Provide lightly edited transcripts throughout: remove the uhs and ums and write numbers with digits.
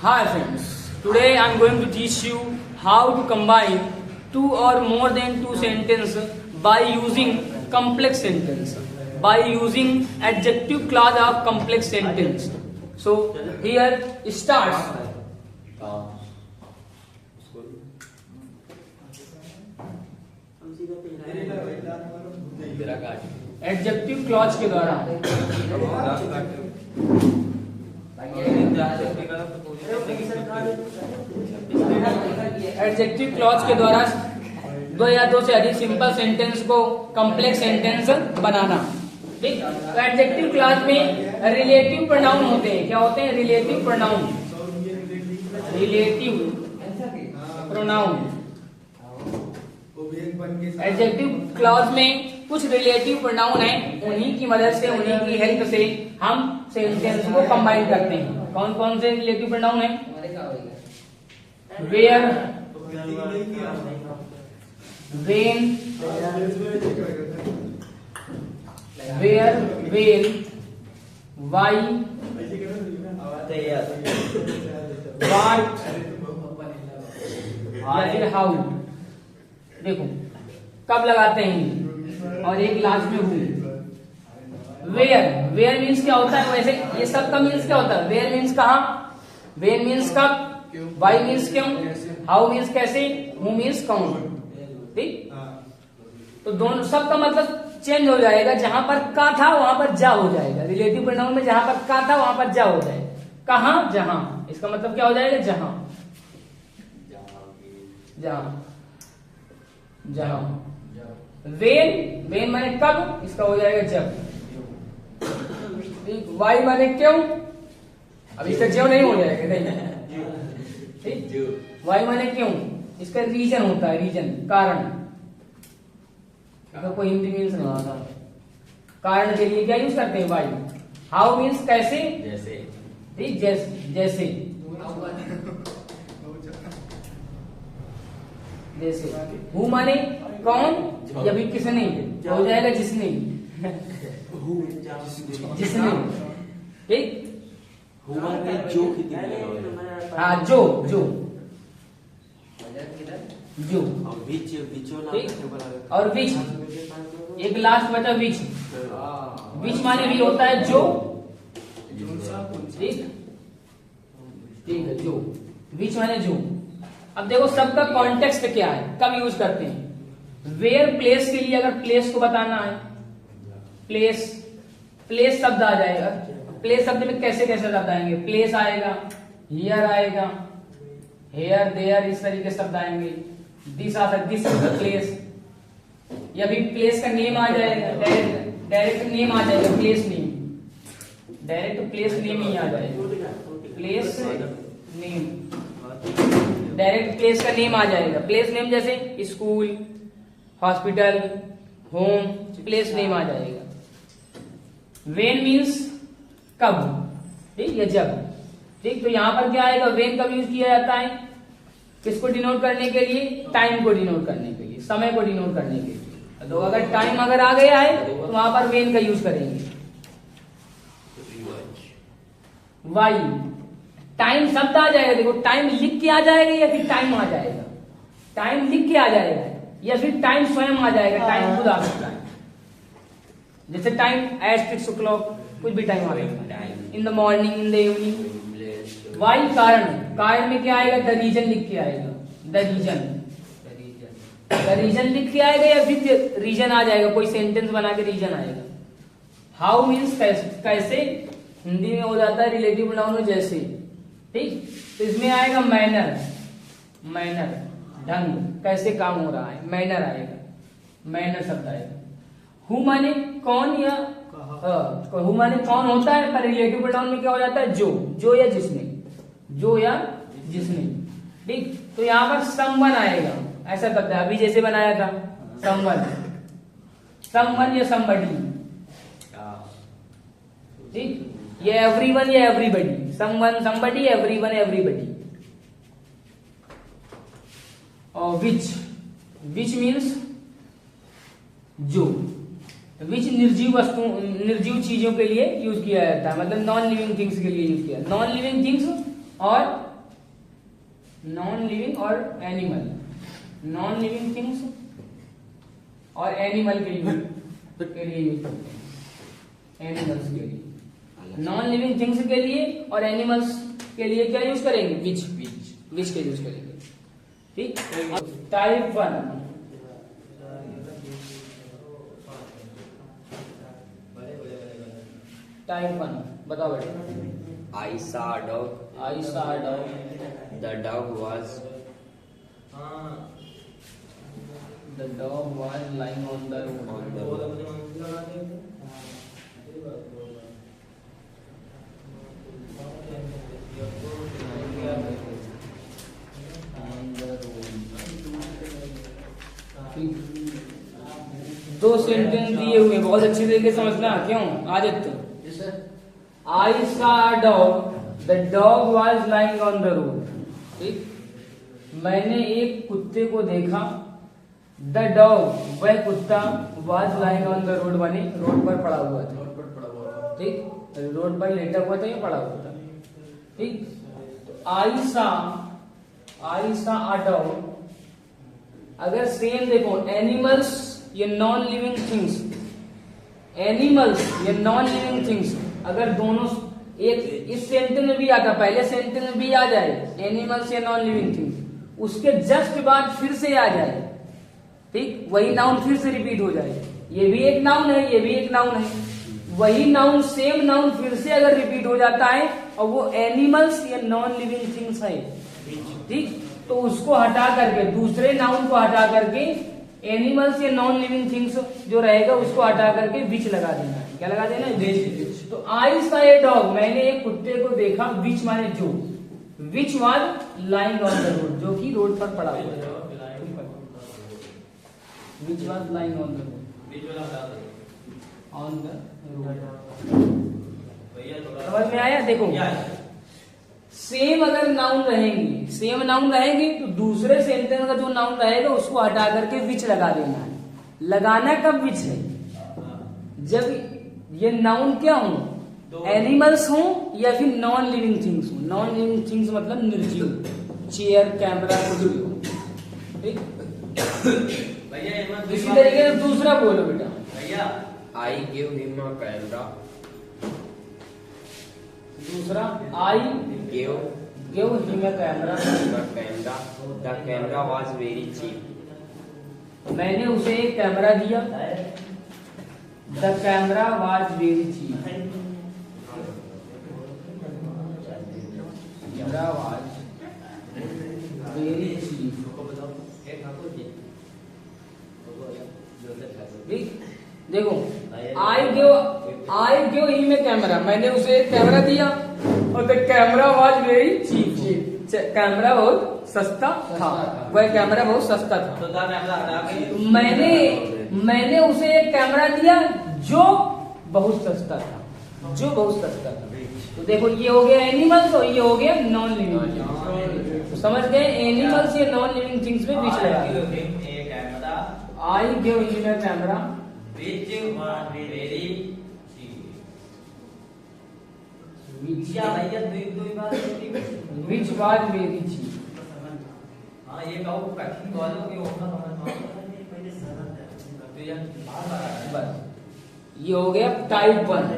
Hi friends, today I am going to teach you how to combine two or more than two sentences by using complex sentence, by using adjective clause of complex sentence. So here starts. Adjective clause के द्वारा adjective clause के द्वारा दो या दो से अधिक simple sentence को कॉम्प्लेक्स सेंटेंस बनाना। ठीक, तो एडजेक्टिव क्लॉज में रिलेटिव प्रोनाउन होते हैं। क्या होते हैं? Relative pronoun. Relative pronoun adjective clause में कुछ रिलेटिव प्रोनाउन है, उन्हीं की मदद से, उन्हीं की हेल्प से हम सेंटेंस को कंबाइन करते हैं। कौन कौन से रिलेटिव प्रोनाउन है? Where, when, where, when, why, what या फिर हाउ। देखो कब लगाते हैं, और एक लास्ट में हूं। वेयर, वेयर मीन्स क्या होता है? वैसे ये सब का मीन्स क्या होता है? वेयर मीन्स कहाँ, वेन मीन्स कब, वाई मीन्स क्यों, हाउ मीन्स कैसे, हु मीन्स कौन। ठीक, तो दोनों सब का मतलब चेंज हो जाएगा। जहां पर का था वहां पर जा हो जाएगा। रिलेटिव प्रोनाउन में जहां पर का था वहां पर जा हो जाएगा। कहां? जहां। इसका मतलब क्या हो जाएगा? जहां, जहां, जहां। वेन, वेन माने कब, इसका हो जाएगा जब। वाई माने क्यों, अब इसका ज्यों नहीं हो जाएगा, नहीं। ठीक, वाई माने क्यों, इसका रीजन होता है, रीजन, कारण। कोई हिंदी मीन्स नहीं आता। कारण के लिए क्या यूज करते हैं? वाई। हाउ मीन्स कैसे, जैसे। ठीक, जैसे, जैसे। हु माने कौन, या फिर किसने, हो जाएगा जिसने, जिसने। ठीक, हाँ, जो, जो, जो। और विच, एक लास्ट बचा विच। विच माने भी होता है जो। ठीक, ठीक है, जो। विच माने जो। अब देखो सबका कॉन्टेक्स्ट क्या है, कब यूज करते हैं। वेयर, प्लेस के लिए अगर प्लेस को बताना है, प्लेस, प्लेस शब्द आ जाएगा। प्लेस शब्द में कैसे कैसे शब्द आएंगे? प्लेस आएगा, हियर आएगा, हेयर, देयर, इस तरीके से शब्द आएंगे। दिस आ सकता, दिस इज द प्लेस, या फिर प्लेस का नेम आ जाएगा, डायरेक्ट नेम आ जाएगा, place name, direct place name ही आ जाएगा, प्लेस नेम, डायरेक्ट प्लेस का नेम आ जाएगा। प्लेस नेम जैसे school, hospital, home, place name आ जाएगा। वेन मीन्स कब, ठीक, या जब। ठीक, तो यहां पर क्या आएगा? वेन कब यूज किया जाता है? किसको डिनोट करने के लिए? टाइम को डिनोट करने के लिए, समय को डिनोट करने के लिए। तो अगर टाइम अगर आ गया है तो वहां पर वेन का यूज करेंगे। वाई, टाइम शब्द आ जाएगा। देखो टाइम लिख के आ जाएगा या फिर टाइम आ जाएगा? टाइम लिख के आ जाएगा या फिर टाइम स्वयं आ जाएगा? टाइम खुद आ सकता है, जैसे टाइम एट 6 o'clock, कुछ भी टाइम आ जाएगा, in the morning, in the evening. Why, कारण, कारण में क्या आएगा? द रीजन लिख के आएगा, द रीजन, द रीजन लिख के आएगा या फिर रीजन आ जाएगा, कोई सेंटेंस बना के रीजन आएगा। हाउ मीन्स कैसे, हिंदी में हो जाता है रिलेटिव प्रोनाउन में जैसे। ठीक, तो इसमें आएगा मैनर, मैनर, ढंग, कैसे काम हो रहा है, मैनर आएगा, मैनर शब्द आएगा। हु माने कौन, या हु माने कौन होता है, पर रिलेटिव प्रोनाउन में क्या हो जाता है? जो, जो या जिसने, जो या जिसने। ठीक, तो यहां पर समवन आएगा, ऐसा करता है, अभी जैसे बनाया था समवन, समवन या समबडी। ठीक, ये एवरीवन या everybody, someone, somebody, everyone, everybody. और विच, विच मीन्स जो। विच निर्जीव वस्तु, निर्जीव चीजों के लिए यूज किया जाता है, मतलब नॉन लिविंग थिंग्स के लिए यूज किया। नॉन लिविंग थिंग्स और नॉन लिविंग और एनिमल, नॉन लिविंग थिंग्स और एनिमल के लिए यूज करते हैं। एनिमल्स के लिए, नॉन लिविंग थिंग्स के लिए और एनिमल्स के लिए क्या यूज करेंगे? विच के यूज करेंगे। ठीक। टाइप 1, टाइप 1 बताओ बेटा। I saw a dog. I saw a dog. The dog was lying on the road. on the road. दो सेंटेंस दिए हुए, बहुत अच्छी तरीके से समझना। क्यों Aditya? I saw a dog. The dog was lying on the road. ठीक। मैंने एक कुत्ते को देखा। The dog, वह कुत्ता, was lying on the road, बने रोड पर पड़ा हुआ था। ठीक, रोड पर लेटा हुआ था या पड़ा हुआ था। ठीक। तो I saw a dog। अगर सेम देखो, एनिमल्स या नॉन लिविंग थिंग्स, एनिमल्स या नॉन लिविंग थिंग्स, अगर दोनों एक इस सेंटेंस में भी आता, पहले सेंटेंस में भी आ जाए एनिमल्स या नॉन लिविंग थिंग्स, उसके जस्ट बाद फिर से आ जाए, ठीक, वही नाउन फिर से रिपीट हो जाए। ये भी एक नाउन है, ये भी एक नाउन है, वही नाउन सेम नाउन फिर से अगर रिपीट हो जाता है और वो एनिमल्स या नॉन लिविंग थिंग्स है, ठीक, तो उसको हटा करके, दूसरे नाउन को हटा करके एनिमल्स या नॉन लिविंग थिंग्स जो रहेगा उसको हटा करके विच लगा देना है। क्या लगा देना है? विच। तो आई सॉ ए डॉग, मैंने एक कुत्ते को देखा, विच माने जो, which was lying on the road, जो कि रोड पर पड़ा हुआ था। Which was lying on the road, on the road. समझ में आया? देखो, सेम अगर नाउन रहेंगे, सेम नाउन रहेंगे तो दूसरे सेंटेंस का जो नाउन रहेगा उसको हटा करके विच लगा देना है। लगाना कब विच है? जब ये नाउन क्या हो, एनिमल्स हो या फिर नॉन लिविंग थिंग्स हो। नॉन लिविंग थिंग्स मतलब निर्जीव, चेयर, कैमरा, कुछ भी हो। ठीक, इसी तरीके से दूसरा बोलो बेटा। भैया, I gave him a camera. दूसरा, आई Gave give him a camera. him a camera. The camera was very cheap. मैंने उसे एक कैमरा दिया। The camera was very cheap. Camera was very cheap. देखो, I give him a camera, मैंने उसे एक camera दिया और the camera was very cheap. Camera बहुत सस्ता था, वह कैमरा बहुत सस्ता था। मैंने उसे एक कैमरा दिया जो बहुत सस्ता था, जो बहुत सस्ता था। तो देखो, ये हो गया एनिमल्स और ये हो गया नॉन लिविंग थिंग्स। तो समझ गए, एनिमल्स या नॉन लिविंग थिंग्स में बीच लगा। आई give him a camera which was very cheap। बस, ये हो गया टाइप 1।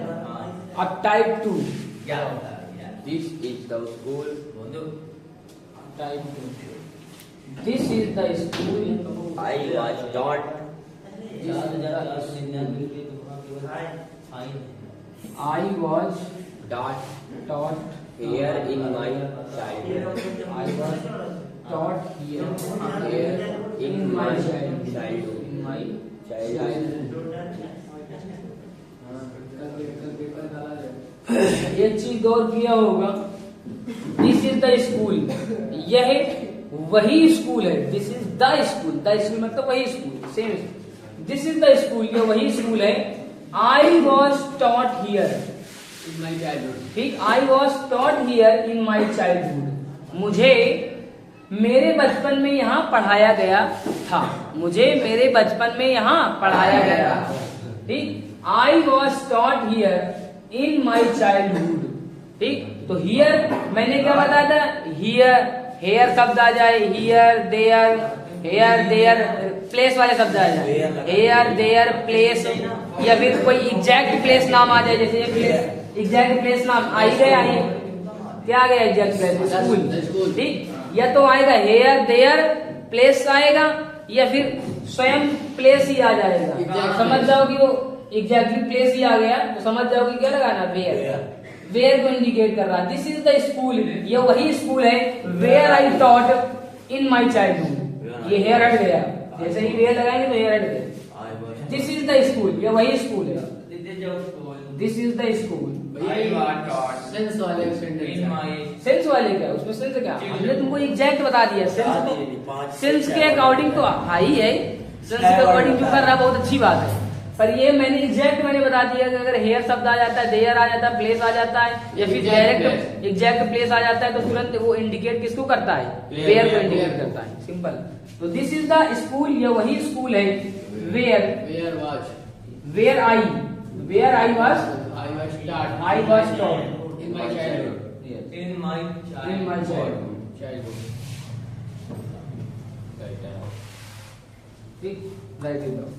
अब type 2। This is the school. Type 2, this is the school. I was taught. I was Taught here in my childhood. I was taught here in my childhood। In my childhood। एक चीज गौर किया होगा, this is the school, यह वही school है। This is the school, the school मतलब वही school, same. This is the school, यह वही स्कूल है। I was taught here in my childhood. ठीक, I was taught here in my childhood, मुझे मेरे बचपन में यहाँ पढ़ाया गया था। मुझे मेरे बचपन में यहाँ पढ़ाया गया। ठीक, I was taught here in my childhood. ठीक, तो हियर मैंने क्या बताया था? हियर, हेयर शब्द आ जाए, here there, here there, place वाले शब्द आ जाए, हेयर देयर प्लेस, या फिर कोई एग्जैक्ट प्लेस नाम आ जाए, जैसे प्लेस एग्जैक्ट प्लेस नाम आ ही गया, ये क्या आ गया एग्जैक्ट प्लेस, स्कूल, ठीक। या तो आएगा हेयर देयर प्लेस आएगा, या फिर स्वयं प्लेस ही आ जाएगा। समझ जाओ कि वो एग्जैक्टली प्लेस ही आ गया तो समझ जाओ कि क्या लगाना, वेयर। वेयर को इंडिकेट कर रहा है। दिस इज द स्कूल, ये वही स्कूल है where I taught in my childhood. ये हेयर हट गया, जैसे ही वेयर लगाएंगे तो हेयर हट गया। दिस इज द स्कूल, ये वही स्कूल है। This is the school. Sense वाले सेंस वाले क्या, उसमें सेंस क्या, हमने तुमको एग्जैक्ट बता दिया। सेंस के अकॉर्डिंग तो हाई है, सेंस के अकॉर्डिंग जो कर रहा है बहुत अच्छी बात है, पर ये मैंने एग्जैक्ट बता दिया कि अगर हेयर शब्द आ जाता है, देयर आ जाता है, प्लेस आ जाता है, या फिर डायरेक्ट एग्जैक्ट प्लेस आ जाता है तो तुरंत वो इंडिकेट किसको करता है, वेयर को इंडिकेट करता है, सिंपल। तो दिस इज द स्कूल, ये वही स्कूल है where I was taught in my childhood. In my childhood. ठीक, write it down.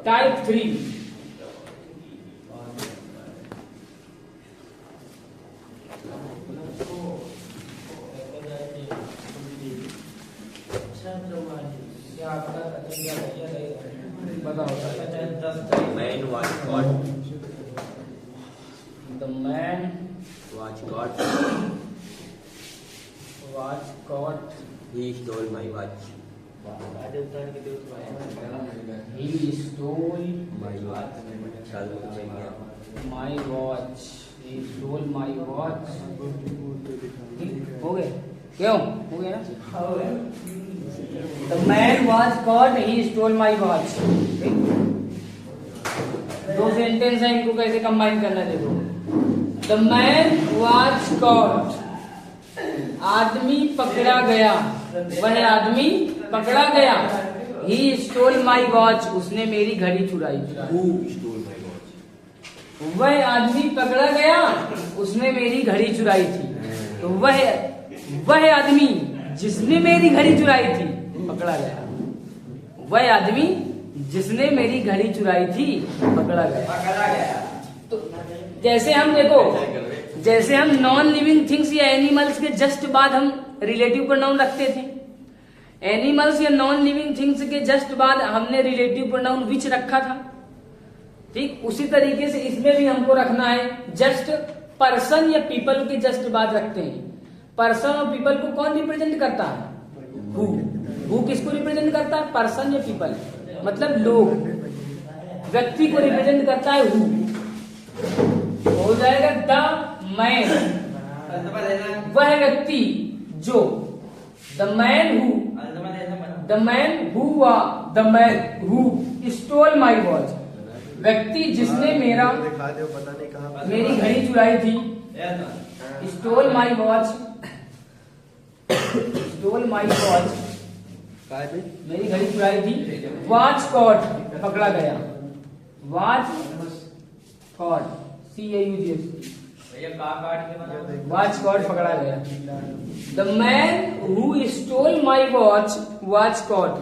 Type 3, man was caught. The man Was caught. was caught. He stole my watch. He stole My watch. चल चल गया। my watch. He stole my watch. हो गए? क्यों? हो गया ना? The man was caught. He stole my watch. दो सेंटेंस है, इनको कैसे कंबाइन करना देखो। The man was caught. आदमी पकड़ा गया, वह आदमी पकड़ा गया। He stole my watch. उसने मेरी घड़ी चुराई। Who stole my watch? वह आदमी पकड़ा गया, उसने मेरी घड़ी चुराई थी। तो वह आदमी जिसने मेरी घड़ी चुराई थी पकड़ा गया। वह आदमी जिसने मेरी घड़ी चुराई थी पकड़ा गया। तो जैसे हम देखो, जैसे हम नॉन लिविंग थिंग्स या एनिमल्स के जस्ट बाद हम रिलेटिव प्रोनाउन रखते थे, एनिमल्स या नॉन लिविंग थिंग्स के जस्ट बाद हमने रिलेटिव प्रोनाउन विच रखा था, ठीक उसी तरीके से इसमें भी हमको रखना है। जस्ट पर्सन या पीपल के जस्ट बाद रखते हैं। पर्सन और पीपल को कौन रिप्रेजेंट करता है? हु किसको रिप्रेजेंट करता है? पर्सन या पीपल, मतलब लोग, व्यक्ति को रिप्रेजेंट करता है हु। हो जाएगा द मैन, वह व्यक्ति जो, the man who stole my watch, व्यक्ति जिसने मेरी घड़ी चुराई थी। स्टोल माई वॉच, मेरी घड़ी चुराई थी। वॉच कॉट, पकड़ा गया। Watch caught, CAUT, watch caught, पकड़ा गया। The man who stole my watch caught.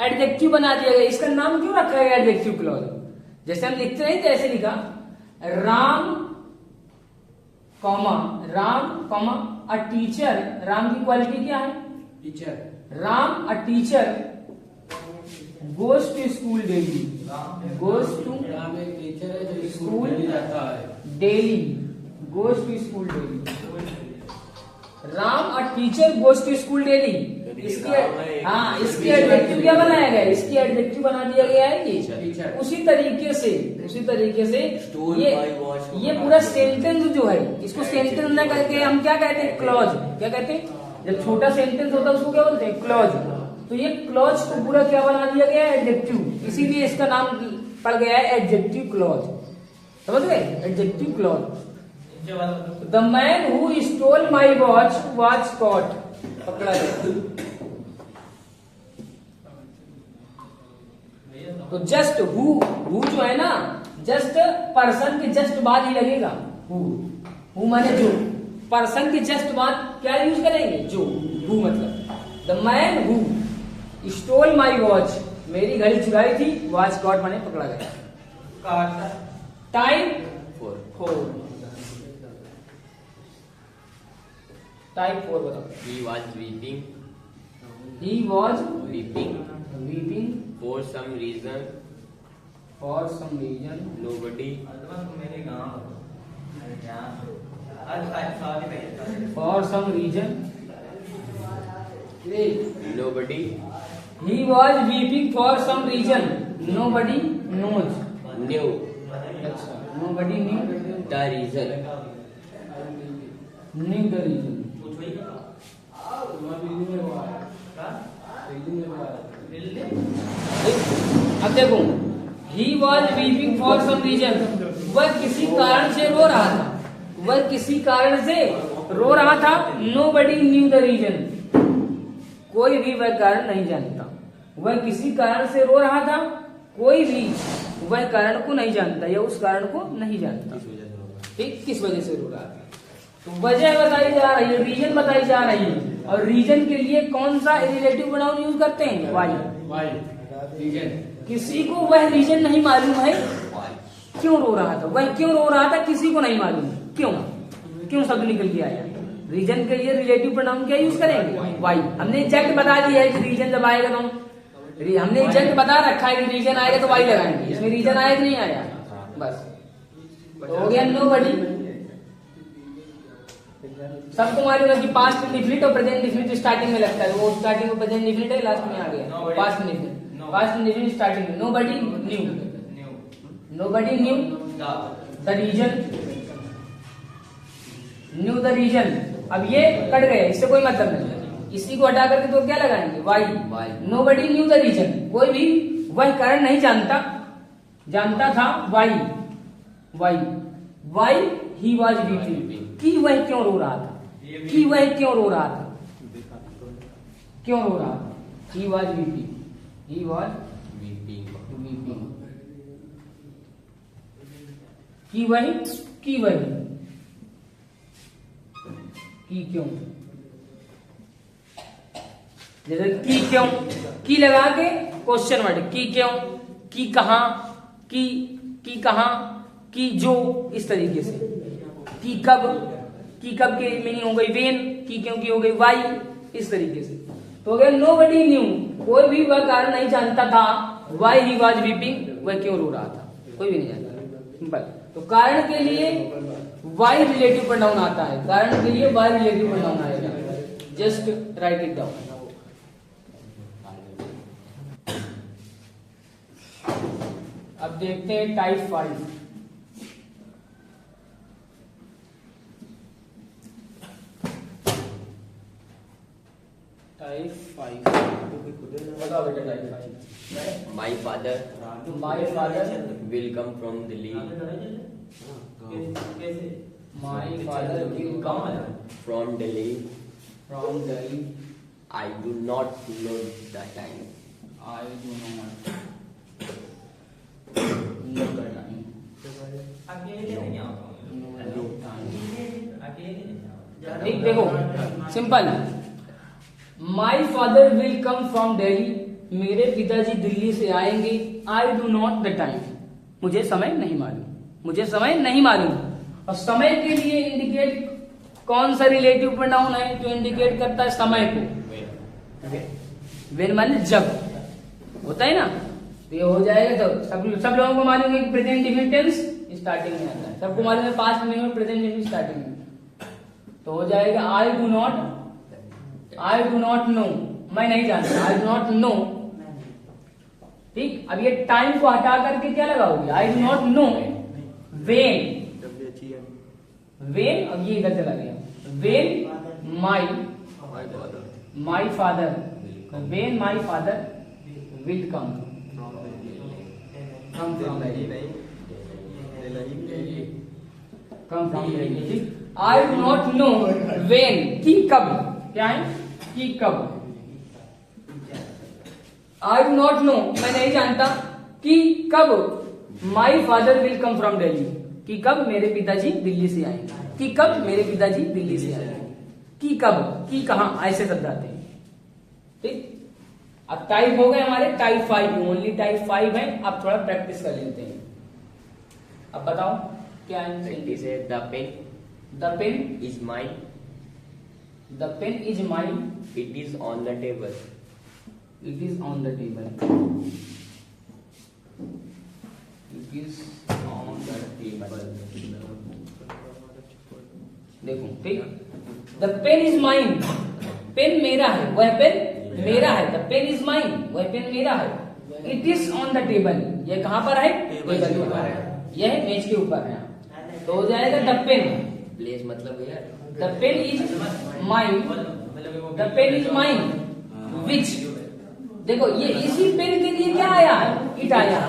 Adjective बना दिया गया। इसका नाम क्यों रखा गया एडजेक्टिव क्लॉज? जैसे हम लिखते नहीं, जैसे लिखा Ram comma a teacher. Ram की क्वालिटी क्या है? Teacher. Ram a teacher goes to school daily. Goes to Ram एक टीचर है जो स्कूल जाता है daily. Goes to school daily. Ram a teacher goes to school daily. इसके एडजेक्टिव क्या बनाया गया? इसकी एडजेक्टिव बना दिया गया है कि उसी तरीके से ये पूरा सेंटेंस जो है, इसको सेंटेंस न करके हम क्या कहते हैं? क्लॉज। क्या कहते हैं? जब छोटा सेंटेंस होता है उसको क्या बोलते हैं? क्लॉज। तो ये क्लॉज को पूरा क्या बना दिया गया है? एडजेक्टिव। इसीलिए इसका नाम पड़ गया है एडजेक्टिव क्लॉज। समझ गए? Adjective clause. The man who stole my watch caught, पकड़ा गया। तो जस्ट हु जो है ना, जस्ट पर्सन के जस्ट बाद ही लगेगा। हु माने जो, पर्सन के जस्ट बाद क्या यूज करेंगे, जो, हु मतलब। The man who stole my watch, मेरी घड़ी चुराई थी, वॉच गॉट माने पकड़ा गया। टाइम 4, टाइप 4 बताओ। He was weeping. He was Weeping. weeping For some reason. for some reason. Nobody. For some reason. Nobody. He was weeping for some reason. Nobody knows. Knew अच्छा, nobody knew the reason. the reason. अब देखो, he was weeping for some reason. वह किसी कारण से रो रहा था, वह किसी कारण से रो रहा था। Nobody knew the reason. कोई भी वह कारण नहीं जानता। वह किसी कारण से रो रहा था, कोई भी वह कारण को नहीं जानता या उस कारण को नहीं जानता। ठीक, किस वजह से रो रहा था, तो वजह बताई जा रही है, रीजन बताई जा रही है। और रीजन के लिए कौन सा रिलेटिव प्रोनाउन यूज करते हैं, वाई। रीजन, किसी को वह रीजन नहीं मालूम है क्यों रो रहा था, वह क्यों रो रहा था किसी को नहीं मालूम, क्यों शब्द निकल के आया। रीजन के लिए रिलेटिव प्रोनाउन क्या यूज करेंगे, वाई। हमने एग्जैक्ट बता दिया है कि रीजन जब आएगा तो हमने एग्जैक्ट बता रखा है कि रीजन आएगा तो वाई लगाएंगे। इसमें रीजन आया कि नहीं आया, बस तो हो गया नोबडी। सबको मालूम है कि पास्ट इंडिफिनिट और प्रेजेंट इंडिफिनिट स्टार्टिंग में लगता है, वो स्टार्टिंग में प्रेजेंट इंडिफिनिट है, लास्ट में आ गया past indefinite. Past indefinite starting में, nobody knew the reason, knew the reason. अब ये कट गए, इससे कोई मतलब नहीं, इसी को हटा करके तो क्या लगाएंगे, why. Nobody knew the reason, कोई भी वह कारण नहीं जानता था, वाई ही वाज वीपिंग, कि वह क्यों रो रहा था, कि वह क्यों रो रहा था, ही वाज वीपिंग, कि क्यों, जैसे कि क्यों, की लगा के क्वेश्चन वर्ड, की क्यों, की कहां, की कहां, की जो, इस तरीके से। की कब की मीनिंग हो गई वेन, की क्यों की हो गई वाई, इस तरीके से। तो अगर नोबडी न्यू, कोई भी वह कारण नहीं जानता था, वाई ही वाज वीपिंग, वह क्यों रो रहा था, कोई भी नहीं जानता। सिंपल। तो कारण के लिए वाई रिलेटिव प्रोनाउन आता है, कारण के लिए वाई रिलेटिव प्रोनाउन आएगा, जस्ट राइट इट डाउन। अब देखते हैं टाइप 5। टाइप 5 बताओ बेटा, type 5। My father will come from Delhi. My father will come From Delhi. from Delhi. I do not know the time. I do not know the time. एक देखो simple, my father will come from Delhi, मेरे पिताजी दिल्ली से आएंगे। आई do not the time, मुझे समय नहीं मालूम, और समय के लिए इंडिकेट कौन सा रिलेटिव प्रोनाउन है जो इंडिकेट करता है समय को, वेन माने जब होता है ना, तो ये हो जाएगा। तो सब लोगों को मालूम है कि प्रेजेंट इंडिफिनिट टेंस स्टार्टिंग में आता है, सबको मालूम है पास्ट में और प्रेजेंट इंडिफिनिट स्टार्टिंग में, तो हो जाएगा आई डू नॉट नो, मैं नहीं जानता, आई डू नॉट नो। ठीक, अब ये टाइम को हटा करके क्या लगाओगे, I do not know when, अब ये इधर चला गया, when my father will come from Delhi. ठीक, I do not know when, की कब, क्या है की कब, आई डू नॉट नो मैं नहीं जानता कि कब, माई father will come from Delhi, कि कब मेरे पिताजी दिल्ली से आएंगे, कि कब मेरे पिताजी दिल्ली से आएंगे, कि कब, कि कहां, ऐसे शब्द आते हैं। ठीक, अब टाइप हो गए हमारे टाइप 5, ओनली टाइप 5 है। अब थोड़ा प्रैक्टिस कर लेते हैं। अब बताओ क्या है। प्रैक्टिस है। The pen the pen is mine, the pen is mine, it is on the table, it is on the table, it is on the table. देखो ठीक, the pen is mine, pen मेरा है, वह pen मेरा है। The pen is mine, वह pen मेरा है। It is on the table, यह कहां पर है, टेबल के ऊपर है, यह मेज के ऊपर है। तो हो जाएगा द पेन, प्लेस मतलब यार, the pen is mine, the pen is mine which, देखो ये इसी पेन के लिए क्या आया, इट आया।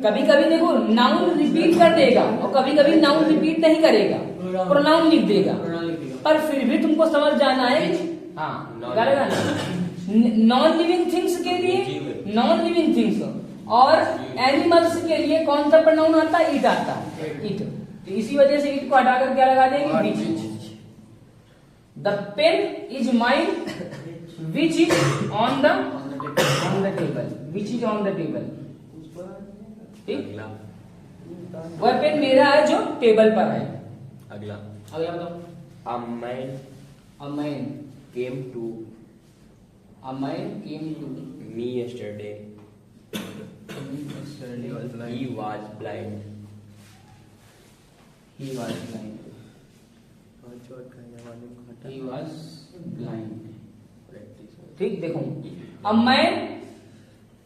कभी कभी देखो नाउन रिपीट कर देगा और कभी कभी नाउन रिपीट नहीं करेगा, प्रोनाउन लिख देगा, पर फिर भी तुमको समझ जाना है। हाँ करेगा ना। नॉन लिविंग थिंग्स के लिए नॉन लिविंग थिंग्स और एनिमल्स के लिए कौन सा प्रोनाउन आता है, इट आता है, इट। तो इसी वजह से इट को हटाकर क्या लगा देंगे, which. The pen is mine which is on the table, which is on the table. ठीक, वह पेन मेरा है जो टेबल पर है। अगला बताओ। A man A man came to came to me yesterday, yesterday. he was blind, He was blind. He was blind. ठीक, देखो अब मैं,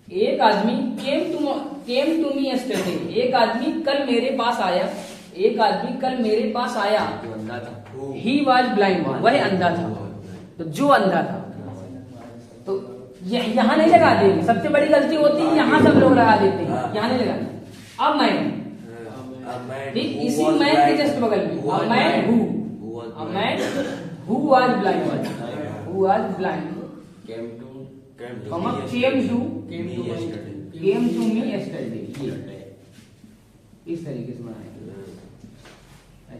एक आदमी came to me yesterday, एक आदमी कल मेरे पास आया, एक आदमी कल मेरे पास आया। जो अंधा था, He was blind, वह अंधा था। तो जो अंधा था, तो यहाँ नहीं लगा देंगे, सबसे बड़ी गलती होती है यहाँ सब लोग लगा देते हैं, यहाँ नहीं लगा। अब मैं, ठीक, इसी मैन के जस्ट बगल में a man who was blind, who was blind, came to came to me yesterday. इस तरीके से बनाएंगे।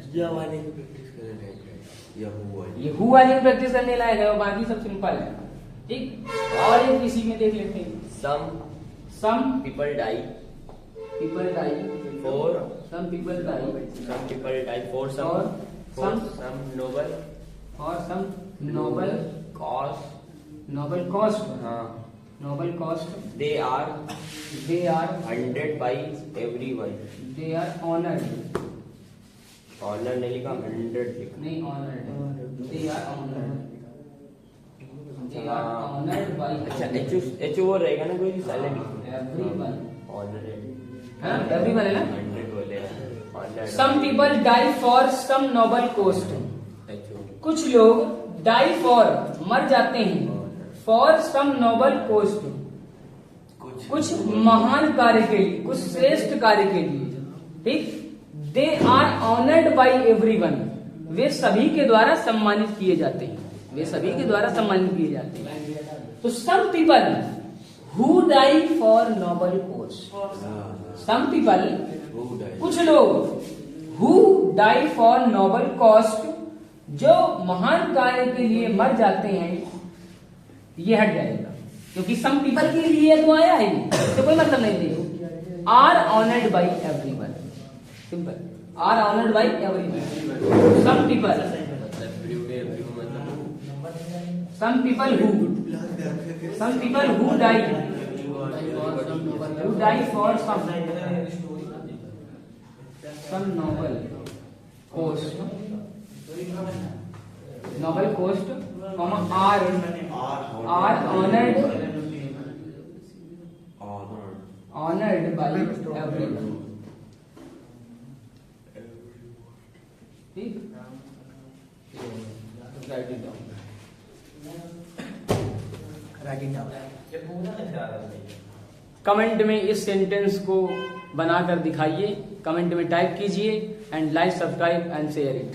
ये हु वाली प्रैक्टिस करने लायक है और बाकी सब सिंपल है। ठीक, और एक इसी में देख लेते हैं। some people die people die for, some people die some people die for some noble or some noble cause, cost, हाँ, noble cost, they are honored by everyone, they are honored, honor नहीं लिखा, 100 लिखा, नहीं honored, they are honored, they are honored by अच्छा H वो रहेगा ना कोई साइलेंट, everyone, honored, हाँ everyone है ना। 100 बोले, honored, some people die for some noble cost, H कुछ लोग die for मर जाते हैं, for some noble cost, कुछ महान कार्य के लिए, कुछ श्रेष्ठ कार्य के लिए। ठीक, they are honoured by everyone, वे सभी के द्वारा सम्मानित किए जाते हैं, वे सभी के द्वारा सम्मानित किए जाते हैं। तो some people who die for noble cause, some people कुछ लोग who die for noble cost, जो महान कार्य के लिए मर जाते हैं, ये हट जाएगा क्योंकि सम पीपल के लिए तो आया है, तो कोई मतलब नहीं देगा। Are honoured by everyone, simple, are honoured by everyone. Some people, some people who die for some noble cost, are honored by everyone। ठीक, write it down। कमेंट में इस सेंटेंस को बनाकर दिखाइए, कमेंट में टाइप कीजिए and like, subscribe and share it.